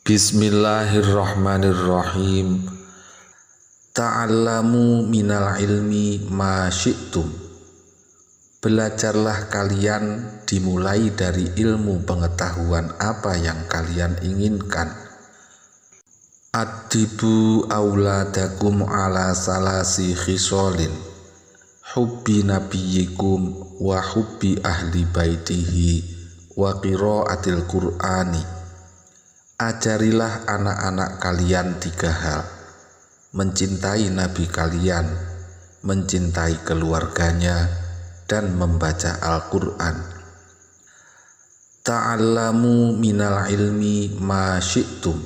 Bismillahirrahmanirrahim. Ta'allamu minal ilmi ma syi'tum. Belajarlah kalian dimulai dari ilmu pengetahuan apa yang kalian inginkan. Addibu auladakum ala salasi khisolin, hubbi nabiyyikum wa hubbi ahli baitihi wa qiraatil qur'ani. Ajarilah anak-anak kalian 3 hal: mencintai Nabi kalian, mencintai keluarganya, dan membaca Al-Quran. Ta'allamu minal ilmi ma syi'tum.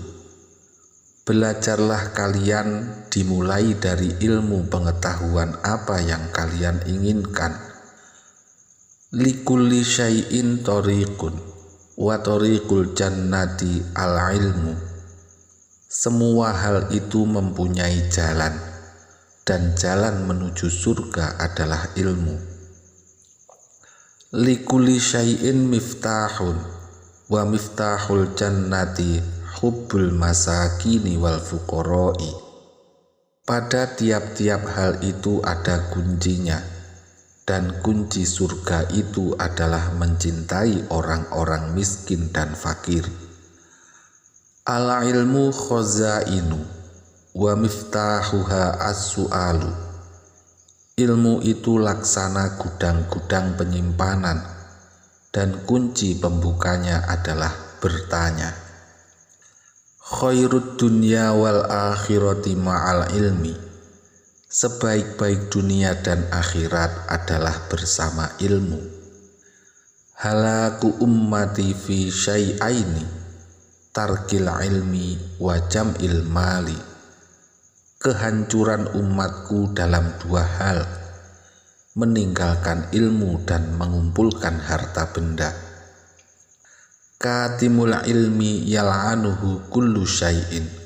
Belajarlah kalian dimulai dari ilmu pengetahuan apa yang kalian inginkan. Likulli syai'in thoriqun wa thoriqul jannati al-ilmu. Semua hal itu mempunyai jalan, dan jalan menuju surga adalah ilmu. Likulli syai'in miftahun wa miftahul jannati hubbul masakini wal fuqara'i. Pada tiap-tiap hal itu ada kuncinya, dan kunci surga itu adalah mencintai orang-orang miskin dan fakir. Al-ilmu khazainu wa miftahuha as-su'alu. Ilmu itu laksana gudang-gudang penyimpanan, dan kunci pembukanya adalah bertanya. Khairud dunya wal akhirati ma'al ilmi. Sebaik-baik dunia dan akhirat adalah bersama ilmu. Halaku ummati fi syai'aini, tarkil ilmi wa jam'il mali. Kehancuran umatku dalam 2 hal: meninggalkan ilmu dan mengumpulkan harta benda. Katimul ilmi yal'anuhu kullu syai'in.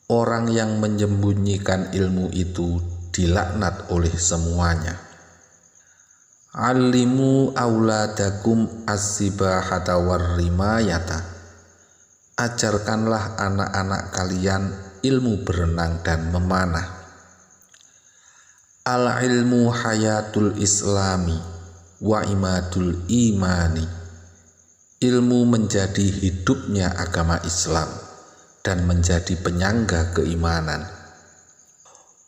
Orang yang menyembunyikan ilmu itu dilaknat oleh semuanya. Alimu auladakum as-sibahata war-rimayata. Ajarkanlah anak-anak kalian ilmu berenang dan memanah. Al-ilmu hayatul islami wa imadul imani. Ilmu menjadi hidupnya agama Islam dan menjadi penyangga keimanan.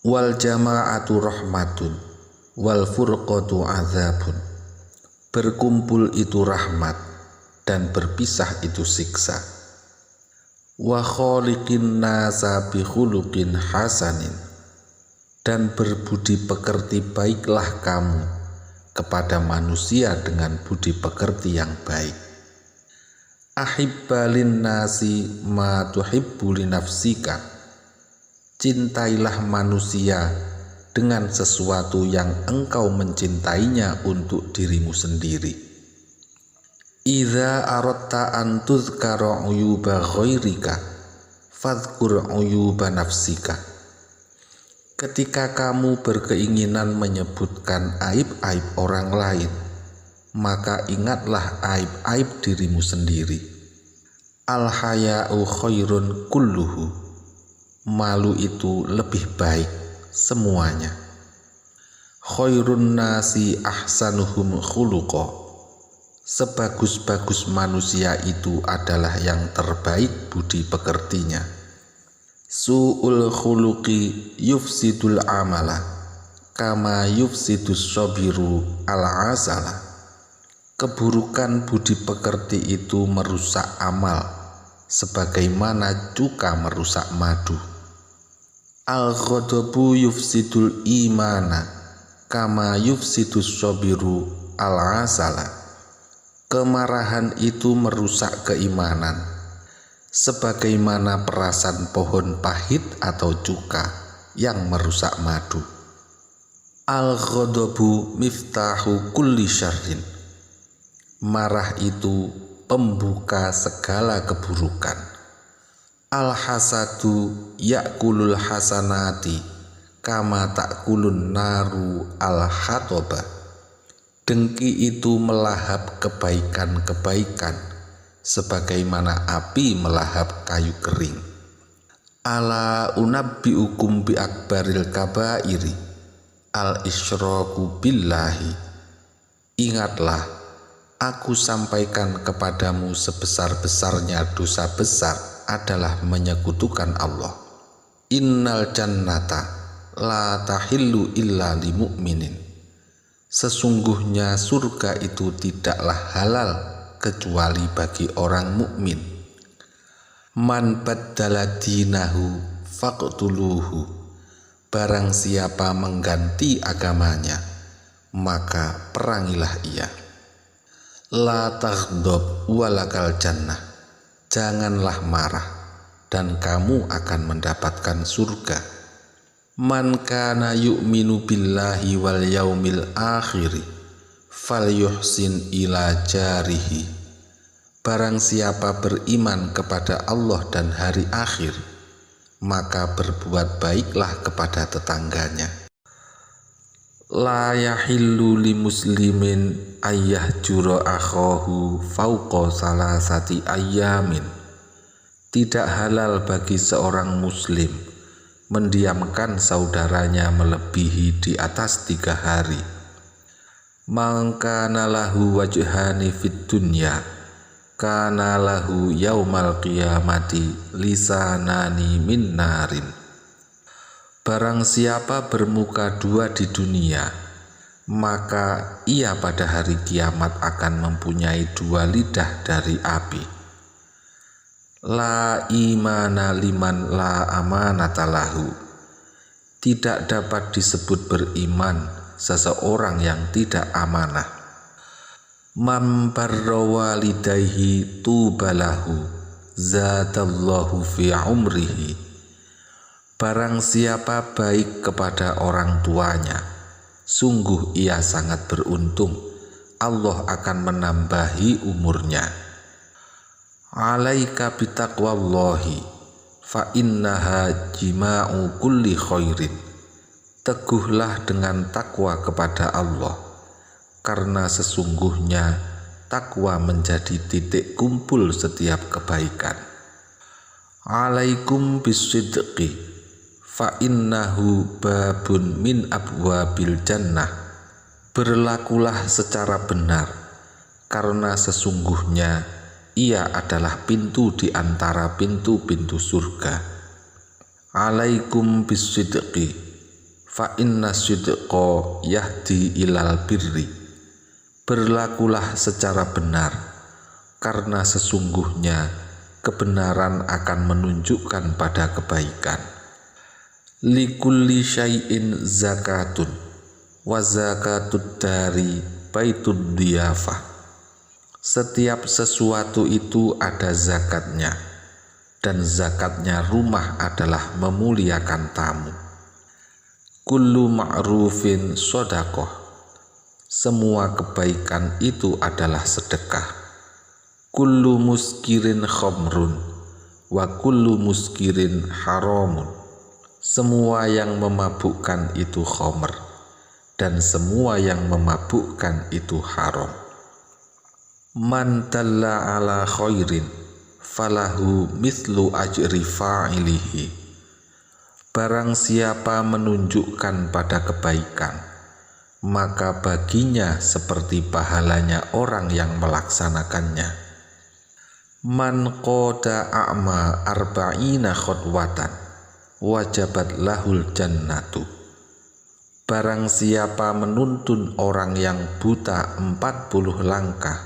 Wal jama'atu rahmatun wal furqatu azabun. Berkumpul itu rahmat, dan berpisah itu siksa. Wa khaliqin nasa bi khuluqin hasanin. Dan berbudi pekerti baiklah kamu kepada manusia dengan budi pekerti yang baik. Ahibbalin nasi ma tuhibbu li nafsika. Cintailah manusia dengan sesuatu yang engkau mencintainya untuk dirimu sendiri. Idza aradta an tuzkara uyuba ghairika fadhkur uyuba nafsika. Ketika kamu berkeinginan menyebutkan aib-aib orang lain, maka ingatlah aib-aib dirimu sendiri. Al-haya'u khairun kulluhu. Malu itu lebih baik semuanya. Khairun nasi ahsanuhum khuluqa. Sebagus-bagus manusia itu adalah yang terbaik budi pekertinya. Su'ul khuluqi yufsidul amala kama yufsidus sabiru al-asala. Keburukan budi pekerti itu merusak amal, sebagaimana cuka merusak madu. Al-ghadabu yufsidul imana kama yufsidus sabiru al-asala. Kemarahan itu merusak keimanan, sebagaimana perasan pohon pahit atau cuka yang merusak madu. Al-ghadabu miftahu kulli syarrin. Marah itu pembuka segala keburukan. Al-hasadu ya'kulul hasanati kama ta'kulun naru al-hatoba. Dengki itu melahap kebaikan-kebaikan sebagaimana api melahap kayu kering. Ala unabbiukum bi akbaril kabairi al-isyraku billahi. Ingatlah, aku sampaikan kepadamu sebesar-besarnya dosa besar adalah menyekutukan Allah. Innal jannata la tahillu illa li mu'minin. Sesungguhnya surga itu tidaklah halal kecuali bagi orang mukmin. Man baddala dinahu faqtuluhu. Barang siapa mengganti agamanya, maka perangilah ia. La taghdab walakal jannah. Janganlah marah dan kamu akan mendapatkan surga. Man kana yu'minu billahi wal yaumil akhiri falyuhsin ila jarihi. Barang siapa beriman kepada Allah dan hari akhir, maka berbuat baiklah kepada tetangganya. La yahillu li muslimin ayyahjura akhahu fauqa salasati ayyamin. Tidak halal bagi seorang muslim mendiamkan saudaranya melebihi di atas 3 hari. Man kana lahu wajhani fid dunya kana lahu yaumal qiyamati lisanani min narin. Barang siapa bermuka 2 di dunia, maka ia pada hari kiamat akan mempunyai 2 lidah dari api. La imana liman la amanata lahu. Tidak dapat disebut beriman seseorang yang tidak amanah. Man barra walidayhi tubalahu zadallahu fi umrihi. Barang siapa baik kepada orang tuanya, sungguh ia sangat beruntung, Allah akan menambahi umurnya. Alaika bitaqwallahi fa innaha jima'u kulli khairin. Teguhlah dengan takwa kepada Allah, karena sesungguhnya takwa menjadi titik kumpul setiap kebaikan. Alaikum bisidqi fa innahu babun min abwabil jannah. Berlakulah secara benar, karena sesungguhnya ia adalah pintu di antara pintu-pintu surga. Alaikum bisidqi fa inna sidqa yahdi ilal birri. Berlakulah secara benar, karena sesungguhnya kebenaran akan menunjukkan pada kebaikan. Likulli syai'in zakatun wa zakatud dari baitud diyafah. Setiap sesuatu itu ada zakatnya, dan zakatnya rumah adalah memuliakan tamu. Kullu ma'rufin shadaqah. Semua kebaikan itu adalah sedekah. Kullu muskirin khamrun wa kullu muskirin haramun. Semua yang memabukkan itu khamr, dan semua yang memabukkan itu haram. Man dalla ala khairin falahu mithlu ajri fa'ilihi. Barang siapa menunjukkan pada kebaikan, maka baginya seperti pahalanya orang yang melaksanakannya. Man qada a'ma arba'ina khutwatan wajabat lahul jannatu. Barang siapa menuntun orang yang buta 40 langkah,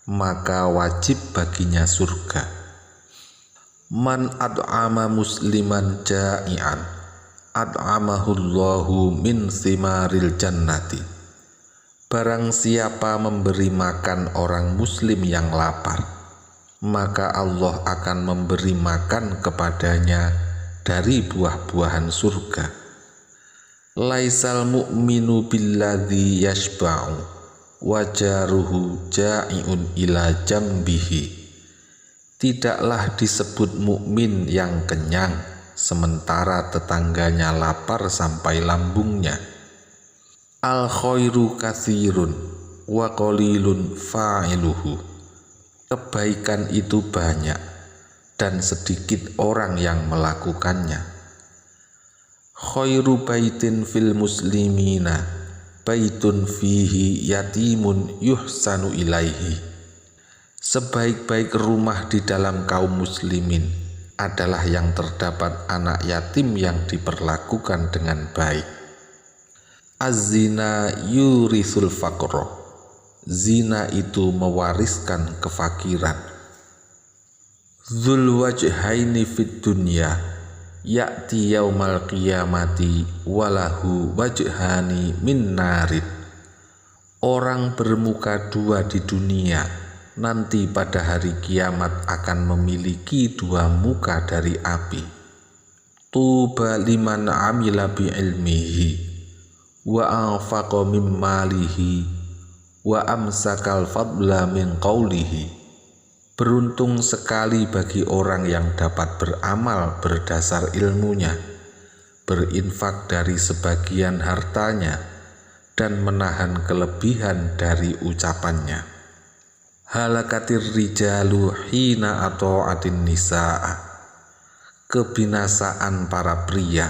maka wajib baginya surga. Man ad'ama musliman ja'ian ad'amahullahu min thimaril jannati. Barang siapa memberi makan orang muslim yang lapar, maka Allah akan memberi makan kepadanya dari buah-buahan surga. Laisal mu'minu billadzi yashba'u wajaruhu ja'iun ila jambihi. Tidaklah disebut mukmin yang kenyang sementara tetangganya lapar sampai lambungnya. Al khairu katsirun wa qalilun fa'iluhu. Kebaikan itu banyak dan sedikit orang yang melakukannya. Khairu baitin fil muslimina baitun fihi yatimun yuhsanu ilaihi. Sebaik-baik rumah di dalam kaum muslimin adalah yang terdapat anak yatim yang diperlakukan dengan baik. Az-zina yurisul faqra. Zina itu mewariskan kefakiran. Dzul wajhaini fid dunya ya'ti yaumal qiyamati walahu wajhani min narid. Orang bermuka dua di dunia nanti pada hari kiamat akan memiliki dua muka dari api. Tuba liman amila bi ilmihi wa anfaqa min malihi wa amsakal fadla min qawlihi. Beruntung sekali bagi orang yang dapat beramal berdasar ilmunya, berinfak dari sebagian hartanya, dan menahan kelebihan dari ucapannya. Halakatir rijalu hina ata'atin nisa'a. Kebinasaan para pria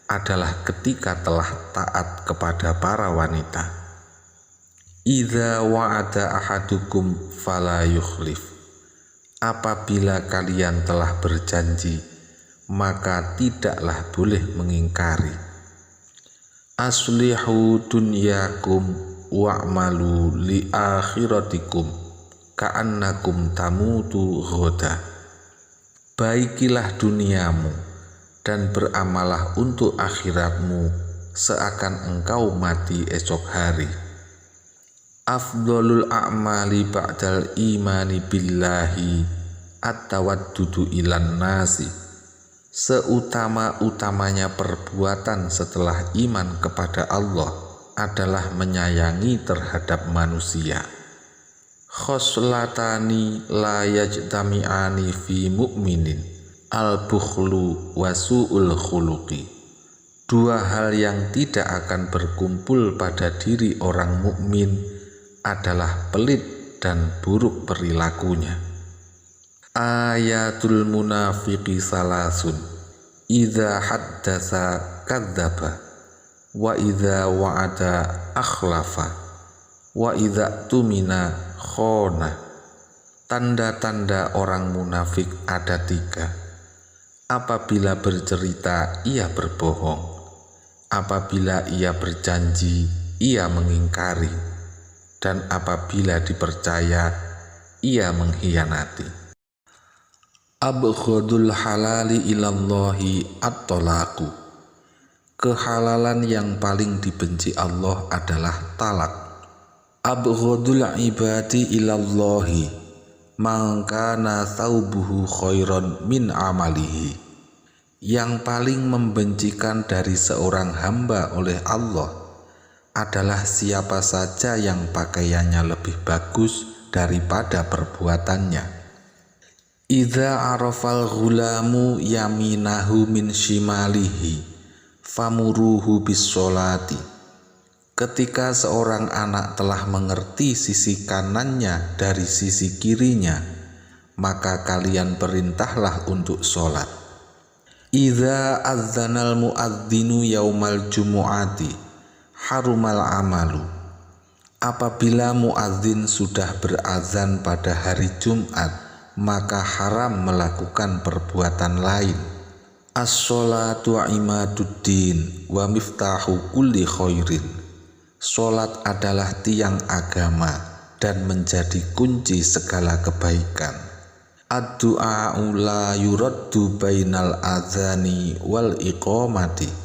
adalah ketika telah taat kepada para wanita. Idza wa'ada ahadukum fala yukhlif. Apabila kalian telah berjanji, maka tidaklah boleh mengingkari. Aslihu dunyakum wa'malu li akhiratikum ka'annakum tamutu ghoda. Baikilah duniamu dan beramalah untuk akhiratmu seakan engkau mati esok hari. Afdhalul a'mali ba'dal imani billahi at-tawaddudu ilan nasi. Seutama-utamanya perbuatan setelah iman kepada Allah adalah menyayangi terhadap manusia. Khoslatani la yajtami'ani fi mu'minin al-bukhlu wa su'ul khuluqi. Dua hal yang tidak akan berkumpul pada diri orang mukmin adalah pelit dan buruk perilakunya. Ayatul munafiqi salasun, idza haddatsa kadzdzaba, wa idza wa'ada akhlafa, wa idza tumina khona. Tanda-tanda orang munafik ada tiga. Apabila bercerita ia berbohong, apabila ia berjanji ia mengingkari, dan apabila dipercaya ia mengkhianati. Abghadul halali ilallahi at-talaqu. Kehalalan yang paling dibenci Allah adalah talak. Abghadul ibadi ilallahi man kana thawbuhu khairan min amalihi. Yang paling membencikan dari seorang hamba oleh Allah adalah siapa saja yang pakaiannya lebih bagus daripada perbuatannya. Idza arafal ghulamu yaminahu min shimalihi famuruhu bis sholati. Ketika seorang anak telah mengerti sisi kanannya dari sisi kirinya, maka kalian perintahlah untuk sholat. Idza adzanal muadzinu yaumal jumu'ati harumal amalu. Apabila muadzin sudah berazan pada hari Jumat, maka haram melakukan perbuatan lain. As-sholatu imaduddin wa miftahu kulli khairin. Sholat adalah tiang agama dan menjadi kunci segala kebaikan. Ad-du'a'u la yuraddu bainal azani wal iqamati.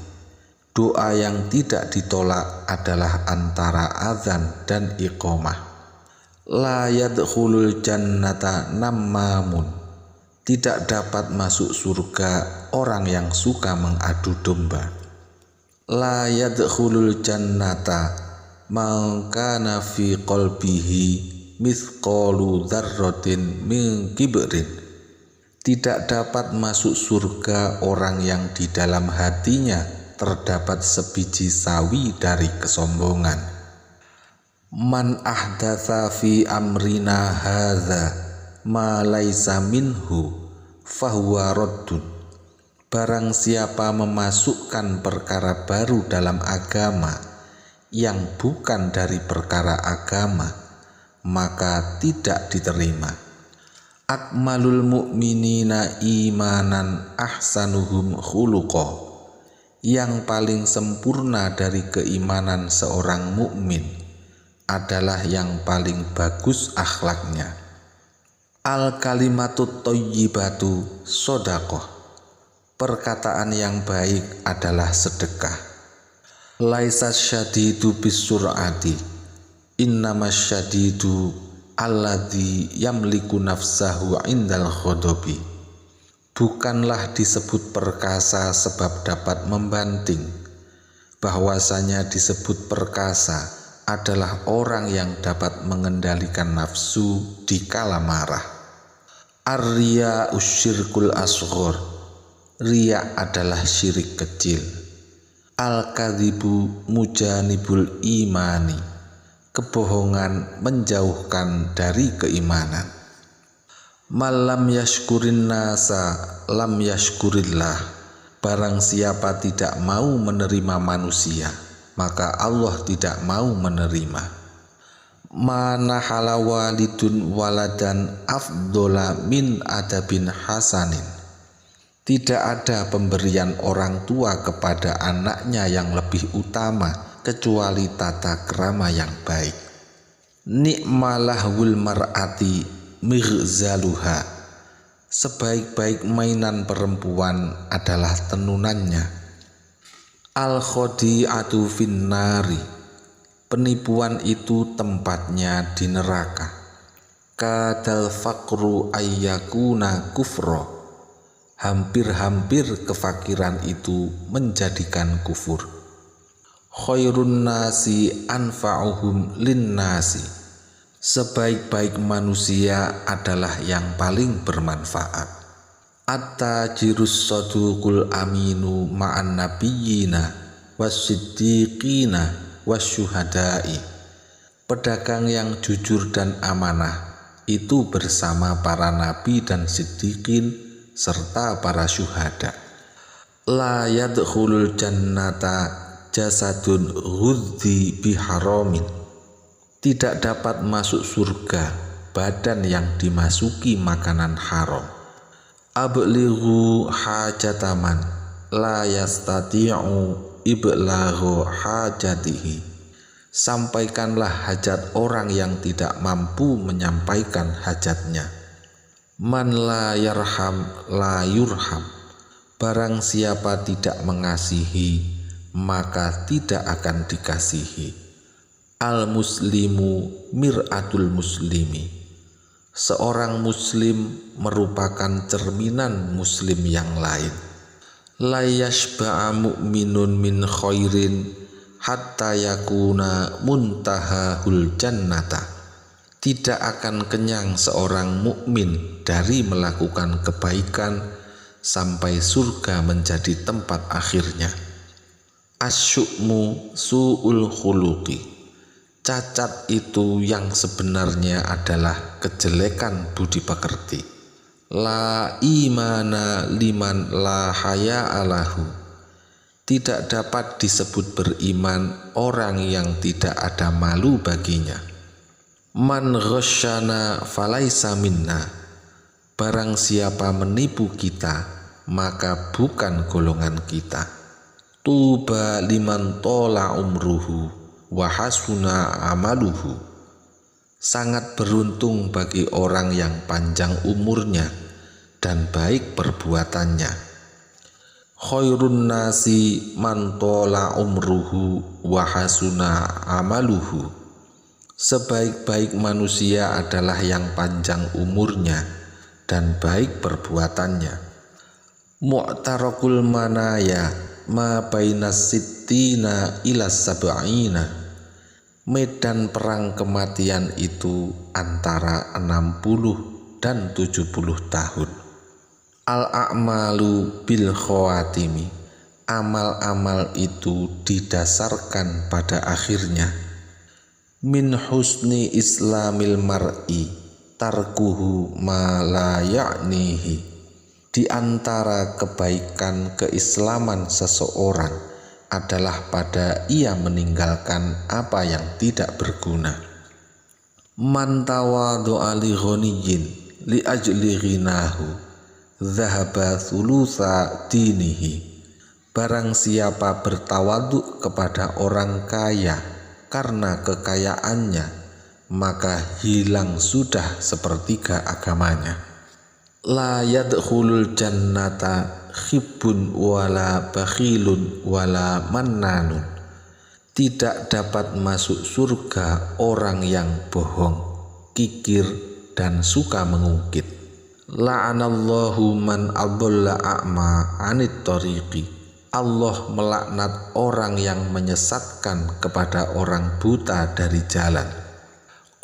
Doa yang tidak ditolak adalah antara azan dan iqamah. La yadkhulul jannata nammamun. Tidak dapat masuk surga orang yang suka mengadu domba. La yadkhulul jannata man kana fi qalbihi mithqalu dzarratin min kibrin. Tidak dapat masuk surga orang yang di dalam hatinya terdapat sebiji sawi dari kesombongan. Man ahdatsa fi amrina hadza ma laisa minhu fahuwa raddun. Barang siapa memasukkan perkara baru dalam agama yang bukan dari perkara agama, maka tidak diterima. Akmalul mu'minina imanan ahsanuhum khuluqa. Yang paling sempurna dari keimanan seorang mukmin adalah yang paling bagus akhlaknya. Al kalimatut thayyibatu shadaqah. Perkataan yang baik adalah sedekah. Laisa syadidu bisur'ati, innamas syadidu alladzi yamliku nafsahu indal ghadabi. Bukanlah disebut perkasa sebab dapat membanting, bahwasanya disebut perkasa adalah orang yang dapat mengendalikan nafsu di kala marah. Ar-riya usyirkul asghar. Riya adalah syirik kecil. Al-kadzibu mujanibul imani. Kebohongan menjauhkan dari keimanan. Malam yashkurin nasa lam yashkurillah. Barang siapa tidak mau menerima manusia, maka Allah tidak mau menerima. Mana halawalidun waladan afdola min adabin hasanin. Tidak ada pemberian orang tua kepada anaknya yang lebih utama kecuali tata krama yang baik. Ni'malahul mar'ati mighzaluha. Sebaik-baik mainan perempuan adalah tenunannya. Al khodi'atu finnari. Penipuan itu tempatnya di neraka. Kadal faqru ayyakuna kufro. Hampir-hampir kefakiran itu menjadikan kufur. Khairun nasi anfa'uhum linnasi. Sebaik-baik manusia adalah yang paling bermanfaat. At-tajirus saduqul aminu ma'an nabiyyina wassiddiqina wasyuhada'i. Pedagang yang jujur dan amanah itu bersama para nabi dan siddiqin serta para syuhada. La yadkhulul jannata jasadun ghudzi biharamin. Tidak dapat masuk surga badan yang dimasuki makanan haram. Ablighu hajataman la yastati'u iblaghu hajatihi. Sampaikanlah hajat orang yang tidak mampu menyampaikan hajatnya. Man la yarham la yurham. Barang siapa tidak mengasihi, maka tidak akan dikasihi. Al-muslimu mir'atul muslimi. Seorang muslim merupakan cerminan muslim yang lain. La yashba'a mu'minun min khairin hatta yakuna muntahahul jannata. Tidak akan kenyang seorang mukmin dari melakukan kebaikan sampai surga menjadi tempat akhirnya. Asyukmu su'ul khuluqi. Cacat itu yang sebenarnya adalah kejelekan budi pekerti. La imana liman la haya'alahu. Tidak dapat disebut beriman orang yang tidak ada malu baginya. Man ghasyana falaisa minna. Barang siapa menipu kita, maka bukan golongan kita. Tuba liman tola umruhu wa hasuna amaluhu. Sangat beruntung bagi orang yang panjang umurnya dan baik perbuatannya. Khairun nasi man tola umruhu wa hasuna amaluhu. Sebaik-baik manusia adalah yang panjang umurnya dan baik perbuatannya. Mu'tarakul manaya ma bainas sittina ila sab'ina. Medan perang kematian itu antara 60 dan 70 tahun. Al-a'malu bil khawatimi. Amal-amal itu didasarkan pada akhirnya. Min husni islamil mar'i tarkuhu ma la ya'nihi. Di antara kebaikan keislaman seseorang adalah pada ia meninggalkan apa yang tidak berguna. Man tawadhu'a li ghaniyyin li ajli ghinahu dhahaba thulutsa dinihi. Barang siapa bertawadhu kepada orang kaya karena kekayaannya, maka hilang sudah sepertiga agamanya. La yadkhulul jannata khibbun wala bakhilun wala mannanun. Tidak dapat masuk surga orang yang bohong, kikir, dan suka mengungkit. La'anallahu man adalla a'ma anit tariqi. Allah melaknat orang yang menyesatkan kepada orang buta dari jalan.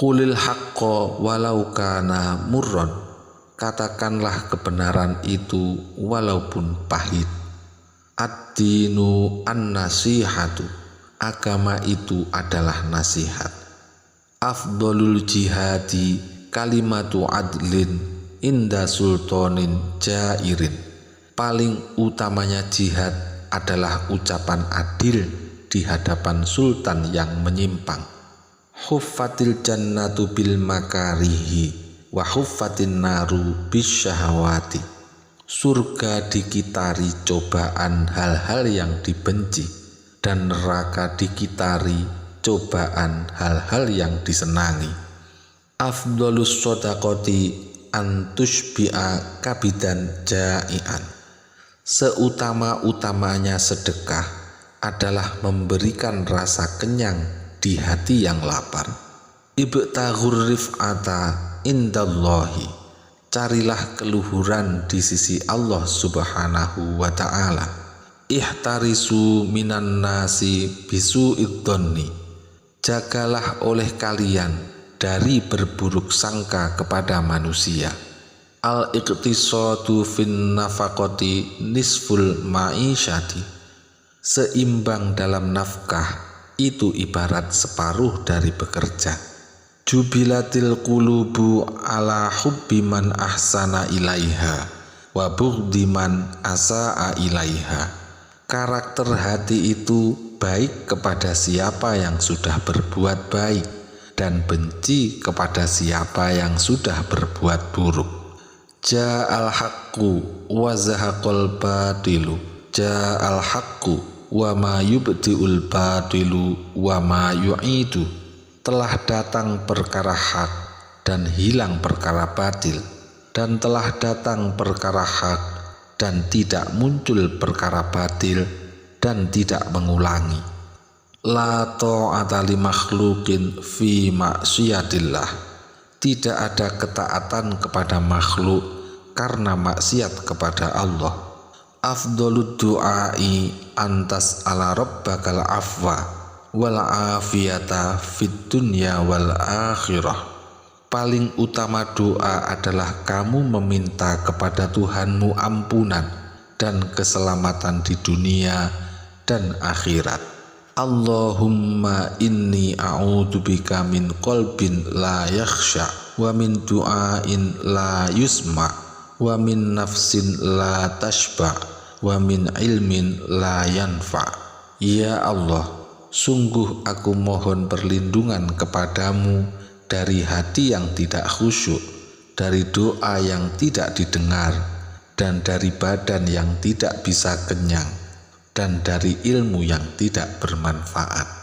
Qulil haqqo walau kana murron. Katakanlah kebenaran itu walaupun pahit. Ad-dinu an-nasihatu. Agama itu adalah nasihat. Afdolul jihadi kalimatu adlin inda sultanin jairin. Paling utamanya jihad adalah ucapan adil di hadapan sultan yang menyimpang. Huffatil jannatu bil makarihi wa huffatin naru bisyahawati. Surga dikitari cobaan hal-hal yang dibenci, dan neraka dikitari cobaan hal-hal yang disenangi. Afdolus sodaqoti antushbi'a kabidan ja'ian. Seutama-utamanya sedekah adalah memberikan rasa kenyang di hati yang lapar. Ibtaghur rif'ata indallahi. Carilah keluhuran di sisi Allah Subhanahu wa ta'ala. Ihtarisu minan nasi bisu'id dhanni. Jagalah oleh kalian dari berburuk sangka kepada manusia. Al-iqtisadu fin nafaqati nisful ma'isyati. Seimbang dalam nafkah itu ibarat separuh dari bekerja. Jubilatil qulubu ala hubbi man ahsana ilaiha wa bughdi man asa'a ilaiha. Karakter hati itu baik kepada siapa yang sudah berbuat baik dan benci kepada siapa yang sudah berbuat buruk. Ja'al haqqu wa zahaqal batilu. Ja'al haqqu wa ma yubdi'ul batilu wa ma yu'idu. Telah datang perkara hak dan hilang perkara batil, dan telah datang perkara hak dan tidak muncul perkara batil dan tidak mengulangi. La ta'ata li makhluqin fi ma'siyatillah. Tidak ada ketaatan kepada makhluk karena maksiat kepada Allah. Afdolud du'ai antas ala rabbakal afwa wal afiyata fid dunya wal akhirah. Paling utama doa adalah kamu meminta kepada Tuhanmu ampunan dan keselamatan di dunia dan akhirat. Allahumma inni a'udzubika min qalbin la yakhsha wa min du'ain la yusma wa min nafsin la tashba wa min ilmin la yanfa. Ya Allah, sungguh aku mohon perlindungan kepadamu dari hati yang tidak khusyuk, dari doa yang tidak didengar, dan dari badan yang tidak bisa kenyang, dan dari ilmu yang tidak bermanfaat.